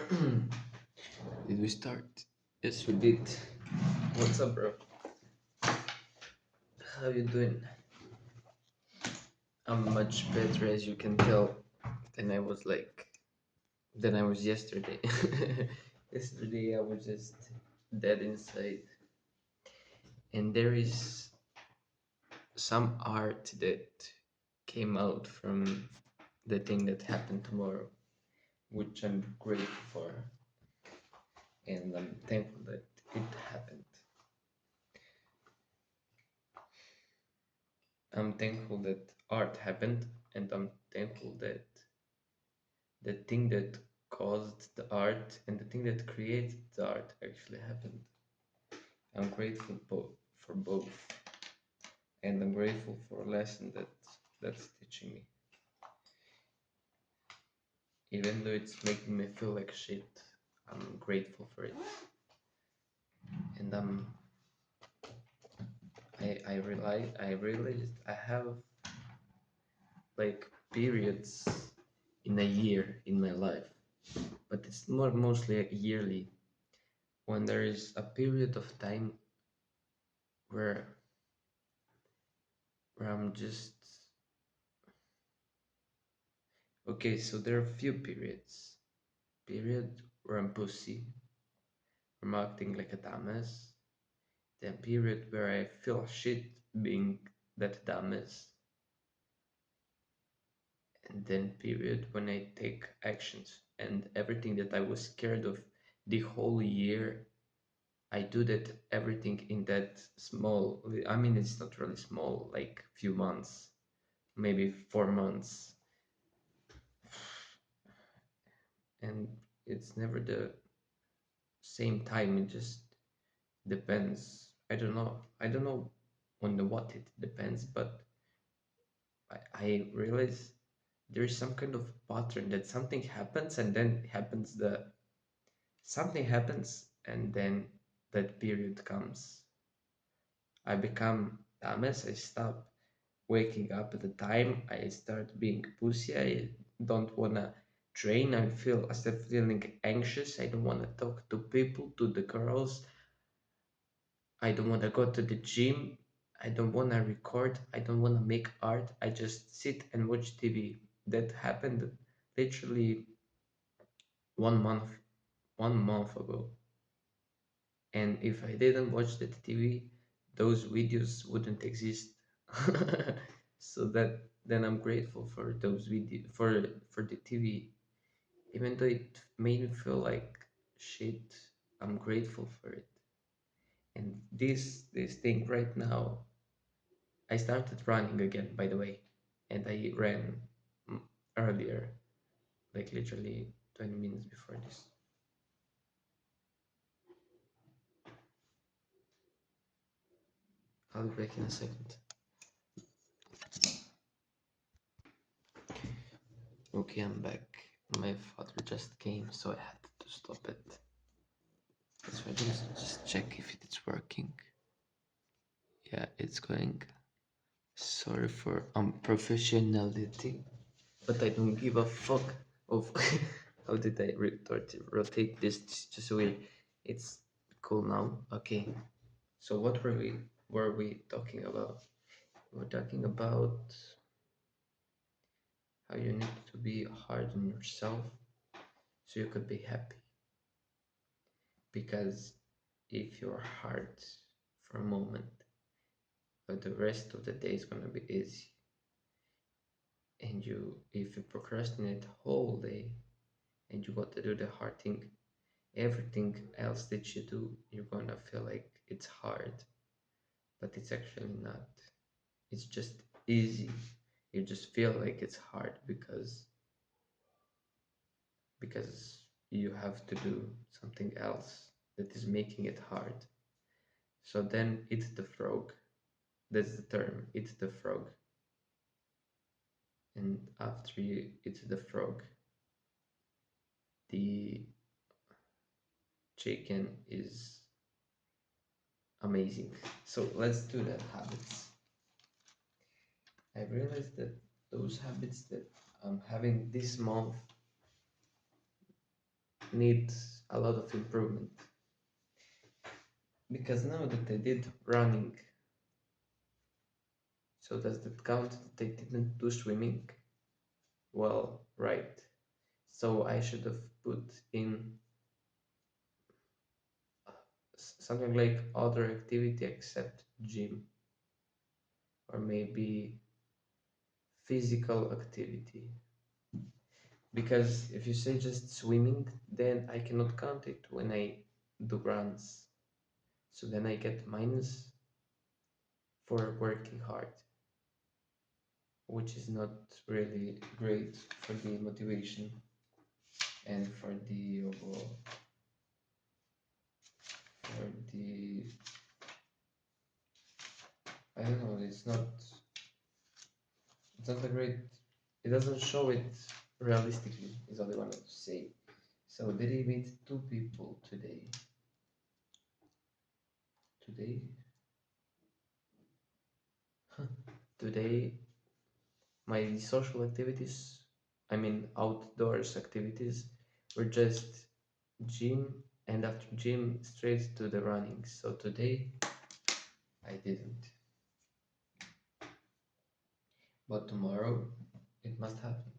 Did we start? Yes, we did. What's up, bro? How you doing? I'm much better, as you can tell, than I was than I was yesterday. Yesterday I was just dead inside, and there is some art that came out from the thing that happened tomorrow, which I'm grateful for, and I'm thankful that it happened. I'm thankful that art happened, and I'm thankful that the thing that caused the art and the thing that created the art actually happened. I'm grateful for both, and I'm grateful for a lesson that's teaching me, even though it's making me feel like shit. I'm grateful for it, and I realized I have like periods in a year in my life, but it's more mostly yearly, when there is a period of time where I'm just okay. So there are a few periods. Period where I'm pussy, where I'm acting like a dumbass. Then period where I feel shit being that dumbass. And then period when I take actions and everything that I was scared of the whole year. I do that everything in that small. I mean, it's not really small, like few months, maybe 4 months, and it's never the same time. It just depends. I don't know on the what it depends, but I realize there is some kind of pattern that something happens and then happens the something happens and then that period comes. I become dumbass. I stop waking up at the time. I start being pussy. I don't wanna train. I start feeling anxious. I don't wanna talk to people, to the girls. I don't wanna go to the gym. I don't wanna record. I don't wanna make art. I just sit and watch TV. That happened literally 1 month, 1 month ago. And if I didn't watch that TV, those videos wouldn't exist. So that then I'm grateful for those video for the TV, even though it made me feel like shit. I'm grateful for it. And this thing right now, I started running again, by the way, and I ran mm, earlier, like literally 20 minutes before this. I'll be back in a second. Okay, I'm back. My father just came, so I had to stop it. That's why I just check if it's working. Yeah, it's going. Sorry for unprofessionality, but I don't give a fuck of how did I rotate this. It's just weird. It's cool now. Okay. So what were we talking about? We were talking about how you need to be hard on yourself so you could be happy. Because if you're hard for a moment, but the rest of the day is gonna be easy. And if you procrastinate the whole day and you got to do the hard thing, everything else that you do, you're gonna feel like it's hard, but it's actually not. It's just easy. You just feel like it's hard because you have to do something else that is making it hard. So then it's the frog. That's the term. It's the frog. And after you eat the frog, the chicken is amazing. So let's do the habits. I realized that those habits that I'm having this month, needs a lot of improvement. Because now that I did running, so does that count that I didn't do swimming? Well, right. So I should have put in something like other activity except gym, or maybe physical activity. Because if you say just swimming, then I cannot count it when I do runs. So then I get minus for working hard, which is not really great for the motivation and for the overall, for the, I don't know, it's not a great, it doesn't show it realistically, is all I wanted to say. So did he meet two people today? Today? Today, my social activities, I mean outdoors activities, were just gym, and after gym straight to the running. So today I didn't. But tomorrow it must happen.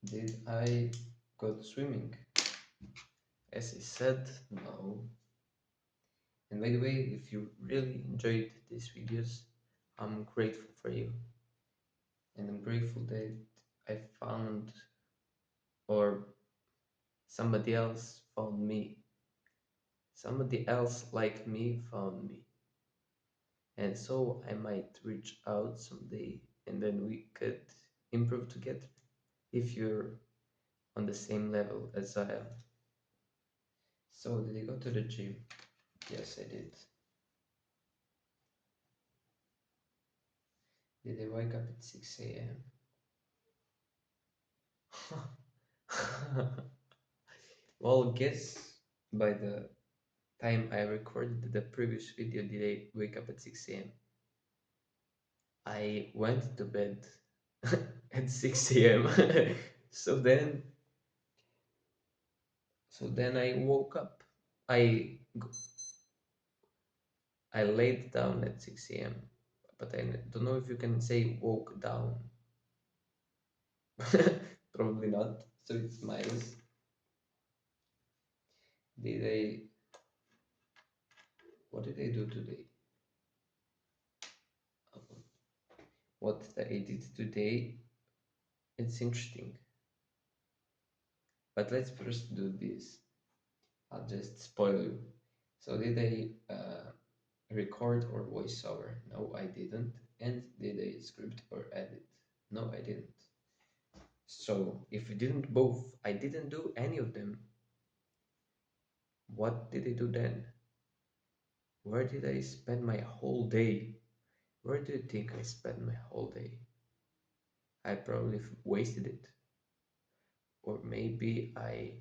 Did I go swimming? As I said, no. And by the way, if you really enjoyed these videos, I'm grateful for you. And I'm grateful that I found, or somebody else found me. Somebody else like me found me. And so I might reach out someday and then we could improve together if you're on the same level as I am. So, did I go to the gym? Yes, I did. Did I wake up at 6 a.m.? Well, guess by the time I recorded the previous video, did I wake up at 6 a.m.? I went to bed at 6 a.m. so then I woke up. I I laid down at 6 a.m. But I don't know if you can say woke down. Probably not. So it's minus. Did I? What did I do today? What I did today? It's interesting. But let's first do this. I'll just spoil you. So did I record or voiceover? No, I didn't. And did I script or edit? No, I didn't. So if I didn't both, I didn't do any of them. What did I do then? Where did I spend my whole day? Where do you think I spent my whole day? I probably wasted it. Or maybe I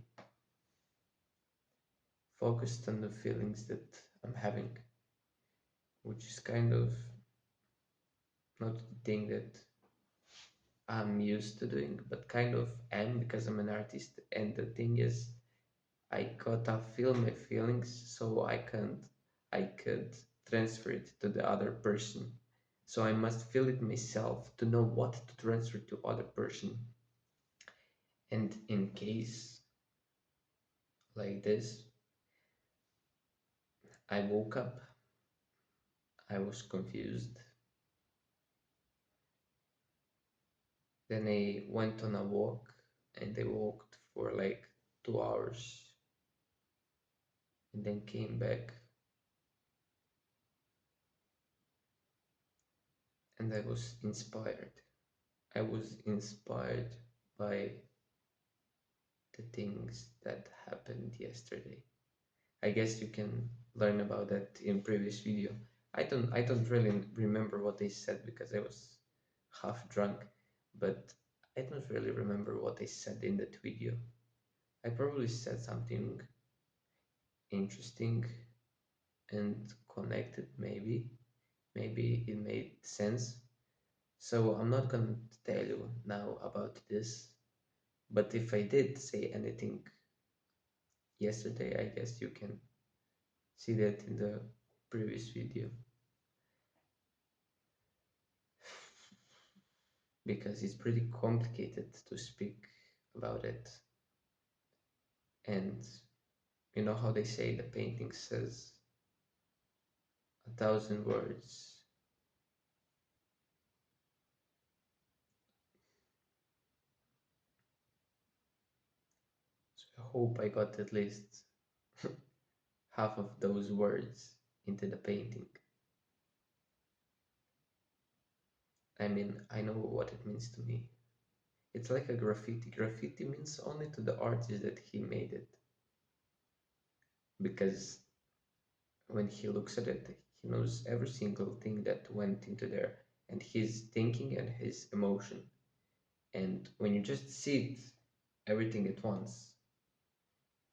focused on the feelings that I'm having, which is kind of not the thing that I'm used to doing, but kind of am because I'm an artist. And the thing is, I gotta feel my feelings so I could transfer it to the other person. So I must feel it myself to know what to transfer to other person. And in case like this, I woke up, I was confused. Then I went on a walk and I walked for like 2 hours and then came back and I was inspired. I was inspired by the things that happened yesterday. I guess you can learn about that in previous video. I don't really remember what they said because I was half drunk, but I don't really remember what they said in that video. I probably said something interesting and connected, maybe. Maybe it made sense. So I'm not gonna tell you now about this. But if I did say anything yesterday, I guess you can see that in the previous video, because it's pretty complicated to speak about it. And you know how they say the painting says 1,000 words. So I hope I got at least half of those words into the painting. I mean, I know what it means to me. It's like a graffiti. Graffiti means only to the artist that he made it. Because when he looks at it, he knows every single thing that went into there and his thinking and his emotion. And when you just see it, everything at once,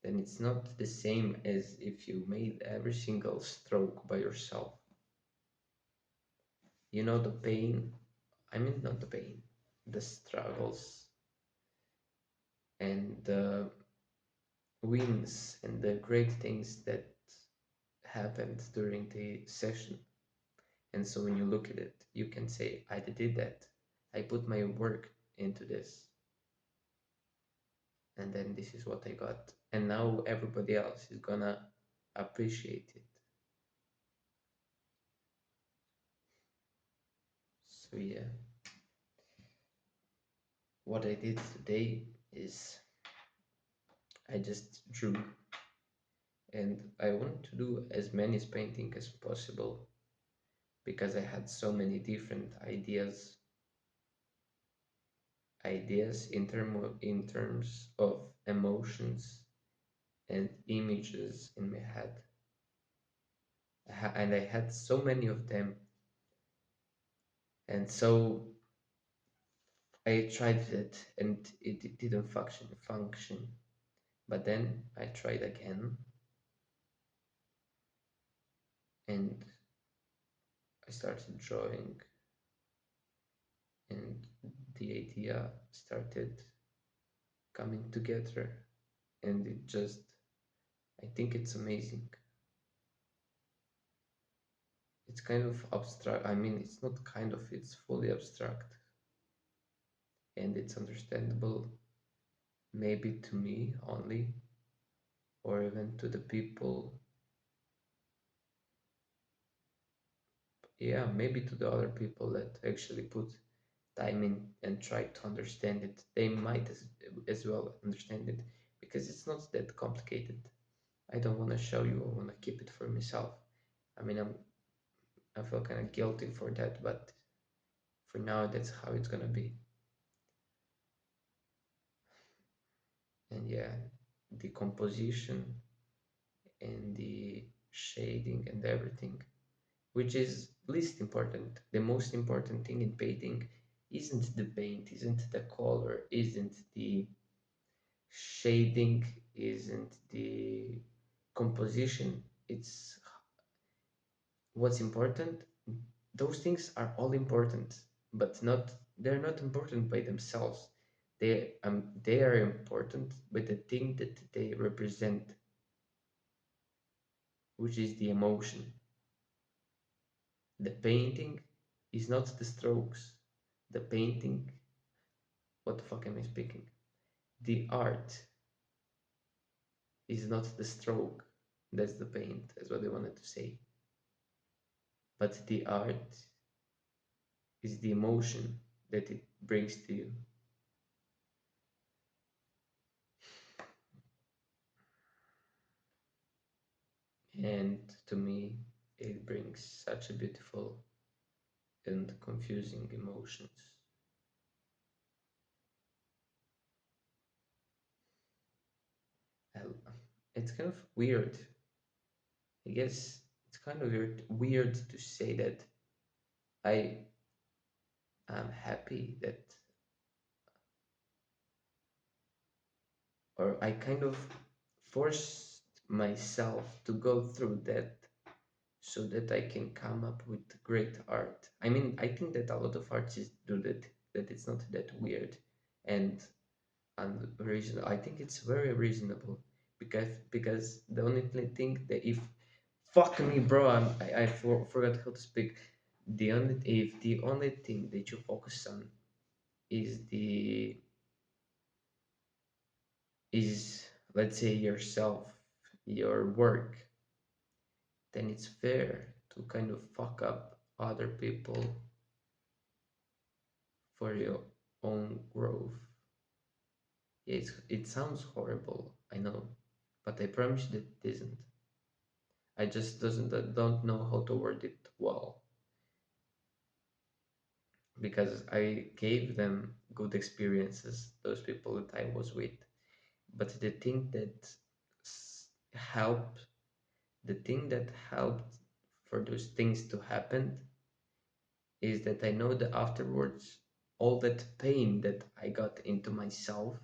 then it's not the same as if you made every single stroke by yourself. You know the pain, I mean, not the pain, the struggles and the wins and the great things that happened during the session. And so when you look at it, you can say, I did that. I put my work into this. And then this is what I got. And now everybody else is gonna appreciate it. So yeah, what I did today is I just drew, and I wanted to do as many painting as possible because I had so many different ideas in terms of emotions and images in my head. And I had so many of them, and so I tried it and it didn't function. But then I tried again, and I started drawing, and the idea started coming together, and it just, I think it's amazing. It's kind of abstract. I mean, it's not kind of, it's fully abstract, and it's understandable maybe to me only, or even to the people. Yeah, maybe to the other people that actually put time in and try to understand it. They might as well understand it because it's not that complicated. I don't want to show you, I want to keep it for myself. I mean, I feel kind of guilty for that, but for now, that's how it's gonna be. And yeah, the composition and the shading and everything, which is least important. The most important thing in painting isn't the paint, isn't the color, isn't the shading, isn't the composition. It's what's important. Those things are all important, but not they're not important by themselves. They are important by the thing that they represent, which is the emotion. The painting is not the strokes. The painting, what the fuck am I speaking? The art is not the stroke. That's the paint, that's what I wanted to say. But the art is the emotion that it brings to you. And to me, it brings such a beautiful and confusing emotions. I, it's kind of weird. I guess it's kind of weird to say that I am happy that, or I kind of forced myself to go through that so that I can come up with great art. I mean, I think that a lot of artists do that, that it's not that weird. And unreasonable. I think it's very reasonable because the only thing that if fuck me, bro, I forgot how to speak. The only if the only thing that you focus on is the is let's say yourself, your work, then it's fair to kind of fuck up other people for your own growth. Yeah, it sounds horrible, I know, but I promise that it isn't. I just don't know how to word it well because I gave them good experiences, those people that I was with. But helped, the thing that helped for those things to happen is that I know that afterwards, all that pain that I got into myself,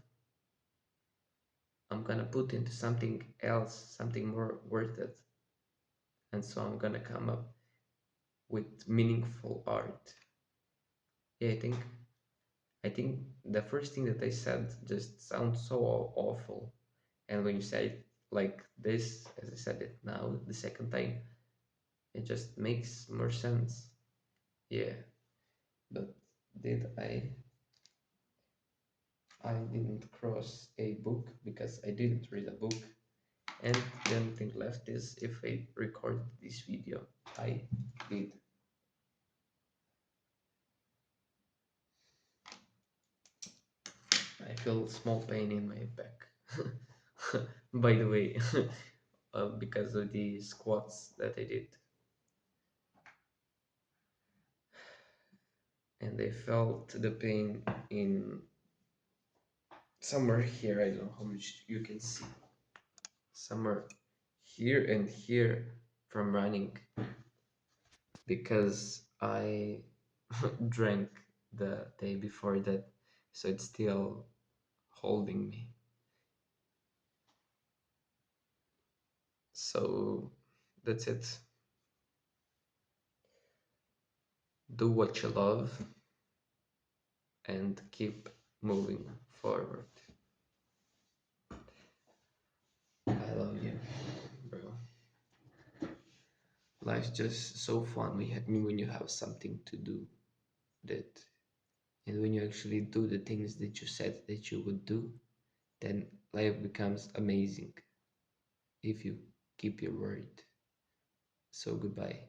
I'm gonna put into something else, something more worth it. And so I'm gonna come up with meaningful art. Yeah, I think the first thing that I said just sounds so awful. And when you say it like this, as I said it now, the second time, it just makes more sense. Yeah, but did I didn't cross a book because I didn't read a book. And the only thing left is if I recorded this video. I did. I feel small pain in my back. By the way, because of the squats that I did. And I felt the pain in somewhere here. I don't know how much you can see. Somewhere here and here from running because I drank the day before that, so it's still holding me. So that's it. Do what you love and keep moving forward. I love you, bro. Life's just so fun when you have something to do that, and when you actually do the things that you said that you would do, then life becomes amazing if you keep your word. So goodbye.